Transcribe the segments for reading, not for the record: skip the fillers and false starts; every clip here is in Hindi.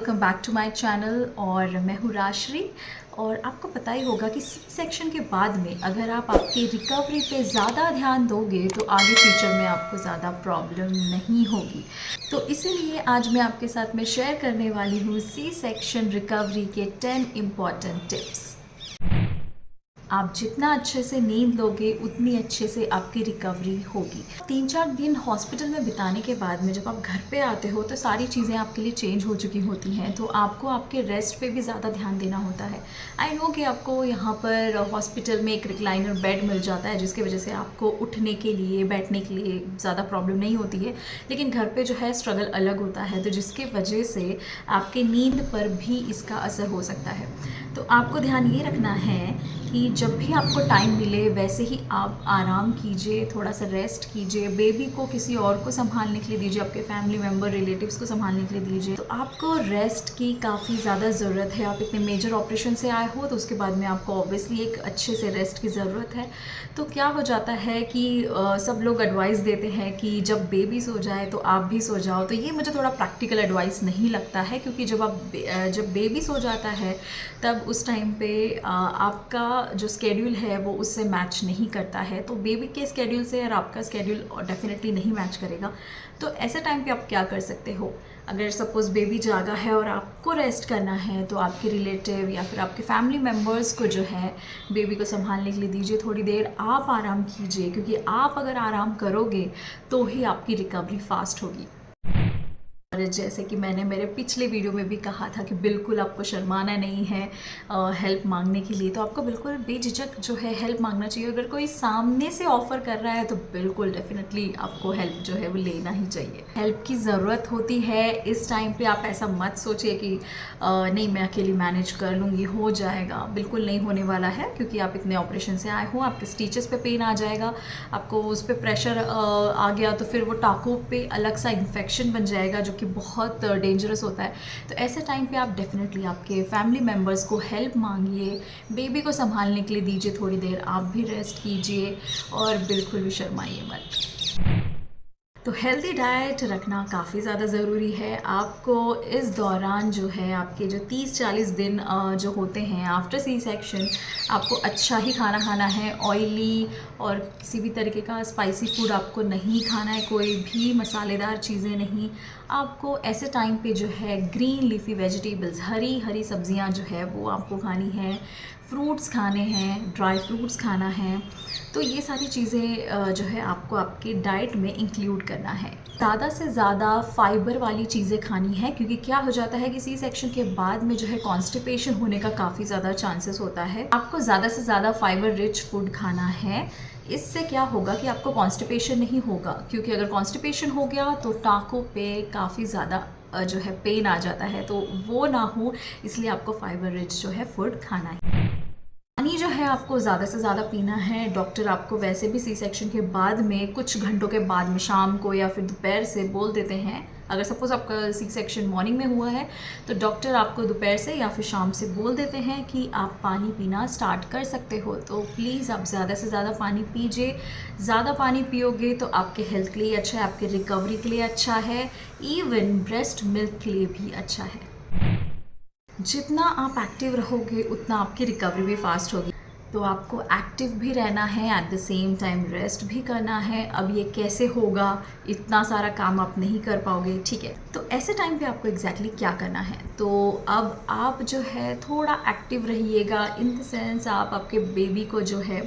Welcome back to my channel. और मैं हूँ राश्री। और आपको पता ही होगा कि सी सेक्शन के बाद में अगर आप आपकी रिकवरी पे ज़्यादा ध्यान दोगे तो आगे फ्यूचर में आपको ज़्यादा प्रॉब्लम नहीं होगी। तो इसीलिए आज मैं आपके साथ में शेयर करने वाली हूँ सी सेक्शन रिकवरी के 10 इम्पॉर्टेंट टिप्स। आप जितना अच्छे से नींद लोगे उतनी अच्छे से आपकी रिकवरी होगी। 3-4 दिन हॉस्पिटल में बिताने के बाद में जब आप घर पे आते हो तो सारी चीज़ें आपके लिए चेंज हो चुकी होती हैं, तो आपको आपके रेस्ट पे भी ज़्यादा ध्यान देना होता है। आई नो कि आपको यहाँ पर हॉस्पिटल में एक रिक्लाइनर बेड मिल जाता है जिसकी वजह से आपको उठने के लिए बैठने के लिए ज़्यादा प्रॉब्लम नहीं होती है, लेकिन घर पे जो है स्ट्रगल अलग होता है, तो जिसकी वजह से आपके नींद पर भी इसका असर हो सकता है। तो आपको ध्यान ये रखना है कि जब भी आपको टाइम मिले वैसे ही आप आराम कीजिए, थोड़ा सा रेस्ट कीजिए, बेबी को किसी और को संभालने के लिए दीजिए, आपके फैमिली मेम्बर रिलेटिव्स को संभालने के लिए दीजिए। तो आपको रेस्ट की काफ़ी ज़्यादा ज़रूरत है। आप इतने मेजर ऑपरेशन से आए हो तो उसके बाद में आपको ऑब्वियसली एक अच्छे से रेस्ट की ज़रूरत है। तो क्या हो जाता है कि सब लोग एडवाइस देते हैं कि जब बेबी सो जाए तो आप भी सो जाओ, तो ये मुझे थोड़ा प्रैक्टिकल एडवाइस नहीं लगता है, क्योंकि जब बेबी सो जाता है तब उस टाइम पे आपका जो स्केड्यूल है वो उससे मैच नहीं करता है। तो बेबी के स्केड्यूल से और आपका स्केड्यूल डेफिनेटली नहीं मैच करेगा। तो ऐसे टाइम पे आप क्या कर सकते हो, अगर सपोज़ बेबी जागा है और आपको रेस्ट करना है तो आपके रिलेटिव या फिर आपके फैमिली मेम्बर्स को जो है बेबी को संभालने के लिए दीजिए, थोड़ी देर आप आराम कीजिए, क्योंकि आप अगर आराम करोगे तो ही आपकी रिकवरी फास्ट होगी। और जैसे कि मैंने मेरे पिछले वीडियो में भी कहा था कि बिल्कुल आपको शर्माना नहीं है हेल्प मांगने के लिए, तो आपको बिल्कुल बेझिझक जो है हेल्प मांगना चाहिए। अगर कोई सामने से ऑफ़र कर रहा है तो बिल्कुल डेफिनेटली आपको हेल्प जो है वो लेना ही चाहिए। हेल्प की ज़रूरत होती है इस टाइम पे। आप ऐसा मत सोचिए कि नहीं मैं अकेली मैनेज कर लूँगी, हो जाएगा। बिल्कुल नहीं होने वाला है, क्योंकि आप इतने ऑपरेशन से आए हो, आपके स्टिचेस पे पेन आ जाएगा, आपको उस पर प्रेशर आ गया तो फिर वो टाँकों पे अलग सा इन्फेक्शन बन जाएगा जो कि बहुत डेंजरस होता है। तो ऐसे टाइम पे आप डेफिनेटली आपके फैमिली मेम्बर्स को हेल्प मांगिए, बेबी को संभालने के लिए दीजिए थोड़ी देर, आप भी रेस्ट कीजिए और बिल्कुल भी शर्माइए मत। तो हेल्दी डाइट रखना काफ़ी ज़्यादा ज़रूरी है। आपको इस दौरान जो है आपके जो 30-40 दिन जो होते हैं आफ्टर सी सेक्शन, आपको अच्छा ही खाना खाना है। ऑयली और किसी भी तरीके का स्पाइसी फूड आपको नहीं खाना है, कोई भी मसालेदार चीज़ें नहीं। आपको ऐसे टाइम पे जो है green leafy vegetables, Hari Hari सब्जियां जो है वो आपको खानी है, फ्रूट्स खाने हैं, ड्राई फ्रूट्स खाना है। तो ये सारी चीज़ें जो है आपको आपके डाइट में इंक्लूड करना है। ज़्यादा से ज़्यादा फाइबर वाली चीज़ें खानी है, क्योंकि क्या हो जाता है कि सी सेक्शन के बाद में जो है कॉन्स्टिपेशन होने का काफ़ी ज़्यादा चांसेस होता है। आपको ज़्यादा से ज़्यादा फाइबर रिच फूड खाना है। इससे क्या होगा कि आपको कॉन्स्टिपेशन नहीं होगा, क्योंकि अगर कॉन्स्टिपेशन हो गया तो टाँकों पे काफ़ी ज़्यादा जो है पेन आ जाता है, तो वो ना हो इसलिए आपको फाइबर रिच जो है फूड खाना है। पानी जो है आपको ज़्यादा से ज़्यादा पीना है। डॉक्टर आपको वैसे भी सी सेक्शन के बाद में कुछ घंटों के बाद में शाम को या फिर दोपहर से बोल देते हैं, अगर सपोज़ आपका सी सेक्शन मॉर्निंग में हुआ है तो डॉक्टर आपको दोपहर से या फिर शाम से बोल देते हैं कि आप पानी पीना स्टार्ट कर सकते हो। तो प्लीज़ आप ज़्यादा से ज़्यादा पानी पीजिए। ज़्यादा पानी पियोगे तो आपके हेल्थ के लिए अच्छा है, आपके रिकवरी के लिए अच्छा है, इवन ब्रेस्ट मिल्क के लिए भी अच्छा है। जितना आप एक्टिव रहोगे उतना आपकी रिकवरी भी फास्ट होगी। तो आपको एक्टिव भी रहना है, at the same time rest भी करना है। अब ये कैसे होगा, इतना सारा काम आप नहीं कर पाओगे, ठीक है। तो ऐसे टाइम पे आपको एग्जैक्टली क्या करना है, तो अब आप जो है थोड़ा एक्टिव रहिएगा। इन द सेंस आप आपके बेबी को जो है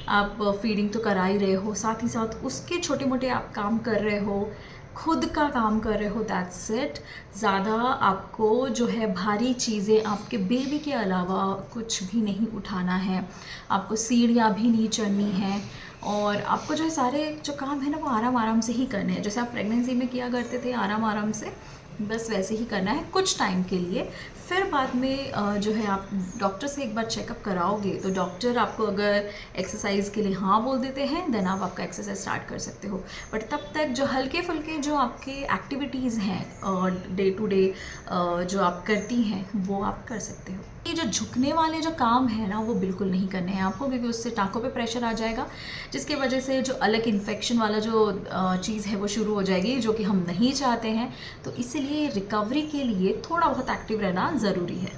आप फीडिंग तो करा ही रहे हो, साथ ही साथ उसके छोटे मोटे आप काम कर रहे हो, खुद का काम कर रहे हो, दैट्स इट। ज़्यादा आपको जो है भारी चीज़ें आपके बेबी के अलावा कुछ भी नहीं उठाना है, आपको सीढ़ियाँ भी नहीं चढ़नी है, और आपको जो है सारे जो काम है ना वो आराम आराम से ही करने हैं, जैसे आप प्रेगनेंसी में किया करते थे आराम आराम से, बस वैसे ही करना है कुछ टाइम के लिए। फिर बाद में जो है आप डॉक्टर से एक बार चेकअप कराओगे तो डॉक्टर आपको अगर एक्सरसाइज के लिए हाँ बोल देते हैं देन आप आपका एक्सरसाइज स्टार्ट कर सकते हो। बट तब तक जो हल्के फुल्के जो आपके एक्टिविटीज़ हैं डे टू डे जो आप करती हैं वो आप कर सकते हो। ये जो झुकने वाले जो काम है ना वो बिल्कुल नहीं करने हैं आपको, क्योंकि उससे टाँकों पे प्रेशर आ जाएगा, जिसकी वजह से जो अलग इन्फेक्शन वाला जो चीज़ है वो शुरू हो जाएगी, जो कि हम नहीं चाहते हैं। तो इसीलिए इसलिए रिकवरी के लिए थोड़ा बहुत एक्टिव रहना ज़रूरी है।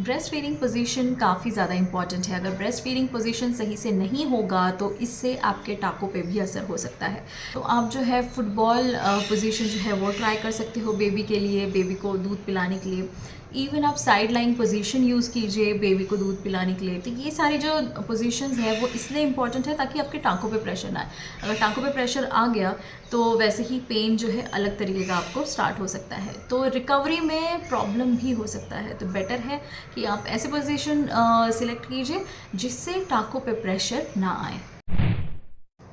ब्रेस्ट फीडिंग पोजीशन काफ़ी ज़्यादा इंपॉर्टेंट है। अगर ब्रेस्ट फीडिंग पोजीशन सही से नहीं होगा तो इससे आपके टाकों पे भी असर हो सकता है। तो आप जो है फुटबॉल पोजीशन जो है वो ट्राई कर सकते हो बेबी के लिए, बेबी को दूध पिलाने के लिए। इवन आप साइड लाइन पोजीशन यूज़ कीजिए बेबी को दूध पिलाने के लिए। तो ये सारी जो पोजीशंस है वो इसलिए इंपॉर्टेंट है ताकि आपके टांकों पे प्रेशर ना आए। अगर टांकों पे प्रेशर आ गया तो वैसे ही पेन जो है अलग तरीके का आपको स्टार्ट हो सकता है, तो रिकवरी में प्रॉब्लम भी हो सकता है। तो बेटर है कि आप ऐसे पोजीशन सिलेक्ट कीजिए जिससे टांकों पे प्रेशर ना आए।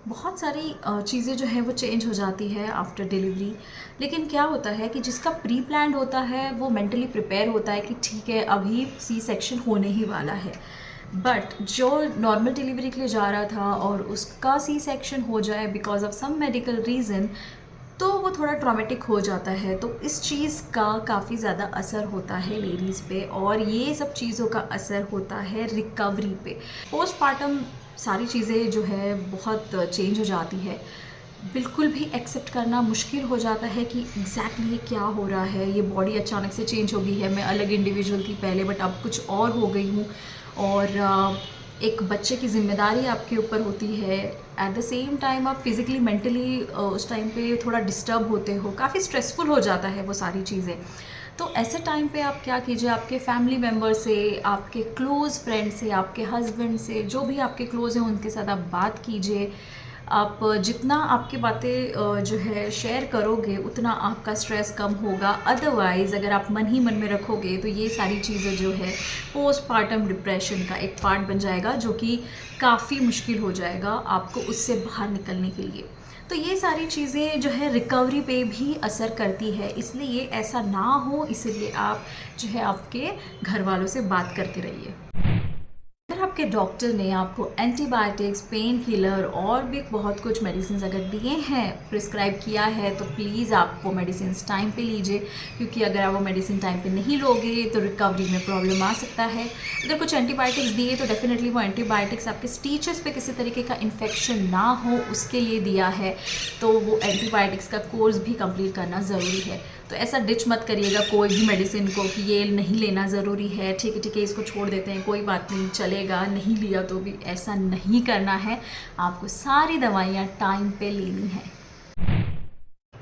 बहुत सारी चीज़ें जो है वो चेंज हो जाती है आफ्टर डिलीवरी, लेकिन क्या होता है कि जिसका प्री प्लान्ड होता है वो मेंटली प्रिपेयर होता है कि ठीक है अभी सी सेक्शन होने ही वाला है। बट जो नॉर्मल डिलीवरी के लिए जा रहा था और उसका सी सेक्शन हो जाए because of some medical reason, तो वो थोड़ा ट्रॉमेटिक हो जाता है। तो इस चीज़ का काफ़ी ज़्यादा असर होता है लेडीज़ पे, और ये सब चीज़ों का असर होता है रिकवरी पे। पोस्टपार्टम सारी चीज़ें जो है बहुत चेंज हो जाती है। बिल्कुल भी एक्सेप्ट करना मुश्किल हो जाता है कि एग्जैक्टली ये क्या हो रहा है, ये बॉडी अचानक से चेंज हो गई है, मैं अलग इंडिविजुअल थी पहले बट अब कुछ और हो गई हूँ। और एक बच्चे की जिम्मेदारी आपके ऊपर होती है। एट द सेम टाइम आप फिज़िकली मेंटली उस टाइम पे थोड़ा डिस्टर्ब होते हो, काफ़ी स्ट्रेसफुल हो जाता है वो सारी चीज़ें। तो ऐसे टाइम पे आप क्या कीजिए, आपके फैमिली मेम्बर से, आपके क्लोज़ फ्रेंड से, आपके हस्बैंड से, जो भी आपके क्लोज़ हैं उनके साथ आप बात कीजिए। आप जितना आपकी बातें जो है शेयर करोगे उतना आपका स्ट्रेस कम होगा। अदरवाइज़ अगर आप मन ही मन में रखोगे तो ये सारी चीज़ें जो है पोस्टपार्टम डिप्रेशन का एक पार्ट बन जाएगा, जो कि काफ़ी मुश्किल हो जाएगा आपको उससे बाहर निकलने के लिए। तो ये सारी चीज़ें जो है रिकवरी पे भी असर करती है, इसलिए ऐसा ना हो, इसलिए आप जो है आपके घर वालों से बात करते रहिए। अगर आपके डॉक्टर ने आपको एंटीबायोटिक्स, पेन किलर और भी बहुत कुछ मेडिसिन अगर दिए हैं, प्रिस्क्राइब किया है, तो प्लीज़ आप वो मेडिसिन टाइम पे लीजिए, क्योंकि अगर आप वो मेडिसिन टाइम पे नहीं लोगे तो रिकवरी में प्रॉब्लम आ सकता है। अगर कुछ एंटीबायोटिक्स दिए तो डेफिनेटली वो एंटीबायोटिक्स आपके स्टीचेस पे किसी तरीके का इन्फेक्शन ना हो उसके लिए दिया है, तो वो एंटीबायोटिक्स का कोर्स भी कंप्लीट करना ज़रूरी है। तो ऐसा डिच मत करिएगा कोई भी मेडिसिन को कि ये नहीं लेना ज़रूरी है, ठीक है इसको छोड़ देते हैं, कोई बात नहीं चलेगा, नहीं लिया तो भी। ऐसा नहीं करना है, आपको सारी दवाइयाँ टाइम पे लेनी है।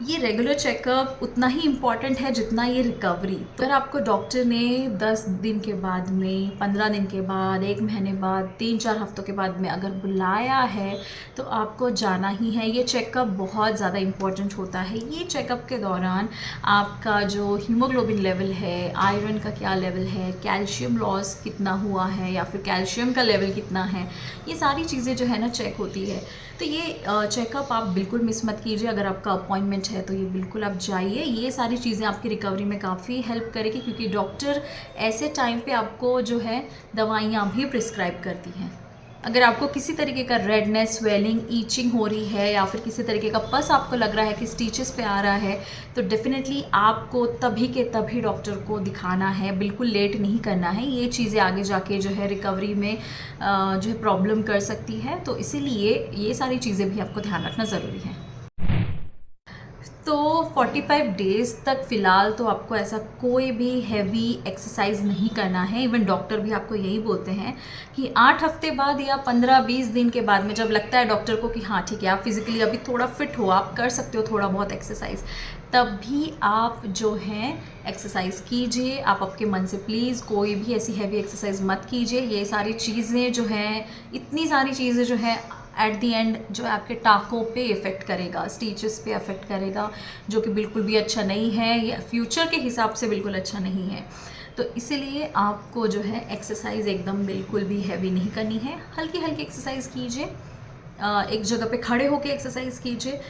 ये रेगुलर चेकअप उतना ही इम्पॉर्टेंट है जितना ये रिकवरी। तो अगर आपको डॉक्टर ने 10 दिन के बाद में, 15 दिन के बाद, 1 महीने बाद, 3-4 हफ्तों के बाद में अगर बुलाया है तो आपको जाना ही है। ये चेकअप बहुत ज़्यादा इम्पॉर्टेंट होता है। ये चेकअप के दौरान आपका जो हीमोग्लोबिन लेवल है, आयरन का क्या लेवल है, कैल्शियम लॉस कितना हुआ है या फिर कैल्शियम का लेवल कितना है, ये सारी चीज़ें जो है ना चेक होती है। तो ये चेकअप आप बिल्कुल मिस मत कीजिए। अगर आपका अपॉइंटमेंट है तो ये बिल्कुल आप जाइए। ये सारी चीज़ें आपकी रिकवरी में काफ़ी हेल्प करेगी, क्योंकि डॉक्टर ऐसे टाइम पे आपको जो है दवाइयाँ भी प्रिस्क्राइब करती हैं। अगर आपको किसी तरीके का रेडनेस, स्वेलिंग, ईचिंग हो रही है या फिर किसी तरीके का पस आपको लग रहा है कि स्टिचेस पे आ रहा है, तो डेफिनेटली आपको तभी के तभी डॉक्टर को दिखाना है, बिल्कुल लेट नहीं करना है। ये चीज़ें आगे जाके जो है रिकवरी में जो है प्रॉब्लम कर सकती है, तो इसीलिए ये सारी चीज़ें भी आपको ध्यान रखना ज़रूरी है। तो 45 डेज़ तक फ़िलहाल तो आपको ऐसा कोई भी हैवी एक्सरसाइज नहीं करना है। इवन डॉक्टर भी आपको यही बोलते हैं कि 8 हफ्ते बाद या 15-20 दिन के बाद में जब लगता है डॉक्टर को कि हाँ ठीक है आप फिज़िकली अभी थोड़ा फिट हो, आप कर सकते हो थोड़ा बहुत एक्सरसाइज, तब भी आप जो हैं एक्सरसाइज कीजिए। आप आपके मन से प्लीज़ कोई भी ऐसी हैवी एक्सरसाइज मत कीजिए। ये सारी चीज़ें जो हैं, इतनी सारी चीज़ें जो हैं एट दी एंड जो आपके टाँकों पे इफ़ेक्ट करेगा, स्टिचेस पे इफ़ेक्ट करेगा, जो कि बिल्कुल भी अच्छा नहीं है, या फ्यूचर के हिसाब से बिल्कुल अच्छा नहीं है। तो इसीलिए आपको जो है एक्सरसाइज एकदम बिल्कुल भी हैवी नहीं करनी है। हल्की हल्की एक्सरसाइज कीजिए, एक जगह पे खड़े होकर एक्सरसाइज कीजिए,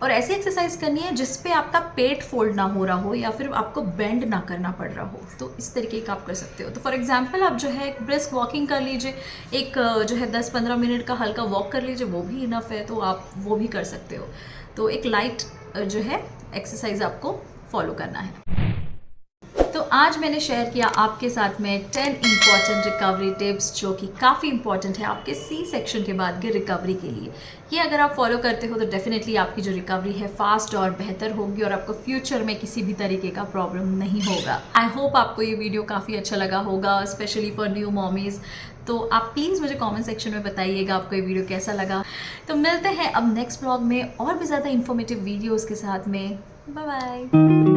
और ऐसी एक्सरसाइज करनी है जिस पे आपका पेट फोल्ड ना हो रहा हो या फिर आपको बेंड ना करना पड़ रहा हो। तो इस तरीके का आप कर सकते हो। तो फॉर एग्जांपल आप जो है एक ब्रिस्क वॉकिंग कर लीजिए, एक जो है 10-15 मिनट का हल्का वॉक कर लीजिए, वो भी इनफ है, तो आप वो भी कर सकते हो। तो एक लाइट जो है एक्सरसाइज आपको फॉलो करना है। तो आज मैंने शेयर किया आपके साथ में 10 इम्पॉर्टेंट रिकवरी टिप्स जो कि काफ़ी इंपॉर्टेंट है आपके सी सेक्शन के बाद के रिकवरी के लिए। ये अगर आप फॉलो करते हो तो डेफिनेटली आपकी जो रिकवरी है फास्ट और बेहतर होगी और आपको फ्यूचर में किसी भी तरीके का प्रॉब्लम नहीं होगा। आई होप आपको ये वीडियो काफ़ी अच्छा लगा होगा, स्पेशली फॉर न्यू मॉमीज़। तो आप प्लीज़ मुझे कमेंट सेक्शन में बताइएगा आपको ये वीडियो कैसा लगा। तो मिलते हैं अब नेक्स्ट ब्लॉग में और भी ज़्यादा इन्फॉर्मेटिव वीडियोज़ के साथ में। Bye bye.